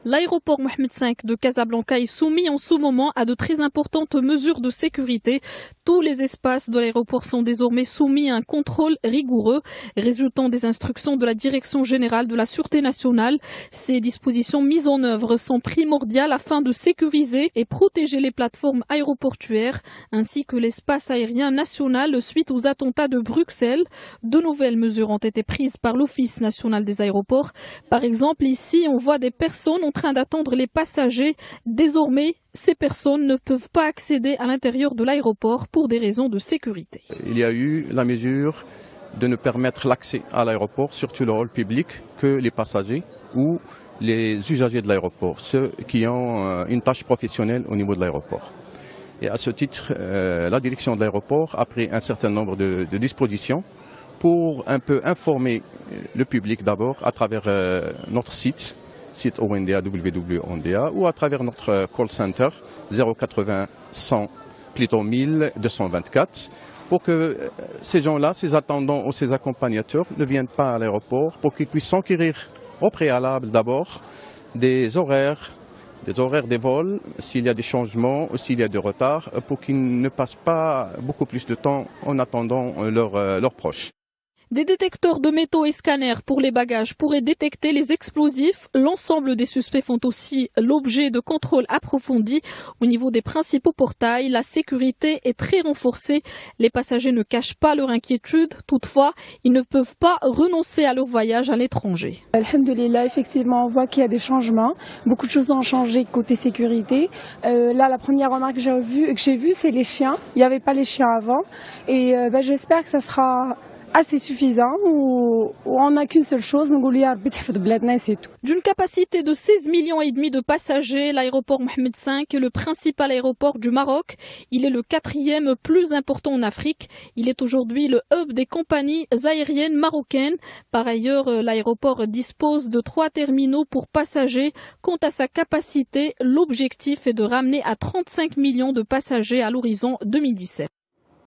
L'aéroport Mohamed V de Casablanca est soumis en ce moment à de très importantes mesures de sécurité. Tous les espaces de l'aéroport sont désormais soumis à un contrôle rigoureux, résultant des instructions de la Direction générale de la Sûreté nationale. Ces dispositions mises en œuvre sont primordiales afin de sécuriser et protéger les plateformes aéroportuaires ainsi que l'espace aérien national suite aux attentats de Bruxelles. De nouvelles mesures ont été prises par l'Office national des aéroports. Par exemple, ici, on voit des personnes en train d'attendre les passagers. Désormais, ces personnes ne peuvent pas accéder à l'intérieur de l'aéroport pour des raisons de sécurité. Il y a eu la mesure de ne permettre l'accès à l'aéroport, surtout le hall public, que les passagers ou les usagers de l'aéroport, ceux qui ont une tâche professionnelle au niveau de l'aéroport. Et à ce titre, la direction de l'aéroport a pris un certain nombre de dispositions pour un peu informer le public d'abord à travers notre site ONDA, www.onda, ou à travers notre call center 080 100, plutôt 1224, pour que ces gens-là, ces attendants ou ces accompagnateurs ne viennent pas à l'aéroport, pour qu'ils puissent s'enquérir au préalable d'abord des horaires des vols, s'il y a des changements ou s'il y a des retards, pour qu'ils ne passent pas beaucoup plus de temps en attendant leurs proches. Des détecteurs de métaux et scanners pour les bagages pourraient détecter les explosifs. L'ensemble des suspects font aussi l'objet de contrôles approfondis. Au niveau des principaux portails, la sécurité est très renforcée. Les passagers ne cachent pas leur inquiétude. Toutefois, ils ne peuvent pas renoncer à leur voyage à l'étranger. Alhamdoulilah, effectivement, on voit qu'il y a des changements. Beaucoup de choses ont changé côté sécurité. Là, la première remarque que j'ai vue, c'est les chiens. Il n'y avait pas les chiens avant. Et j'espère que ça sera assez suffisant, ou on n'a qu'une seule chose, c'est tout. D'une capacité de 16,5 millions de passagers, l'aéroport Mohamed V est le principal aéroport du Maroc. Il est le 4e plus important en Afrique. Il est aujourd'hui le hub des compagnies aériennes marocaines. Par ailleurs, l'aéroport dispose de 3 terminaux pour passagers. Quant à sa capacité, l'objectif est de ramener à 35 millions de passagers à l'horizon 2017.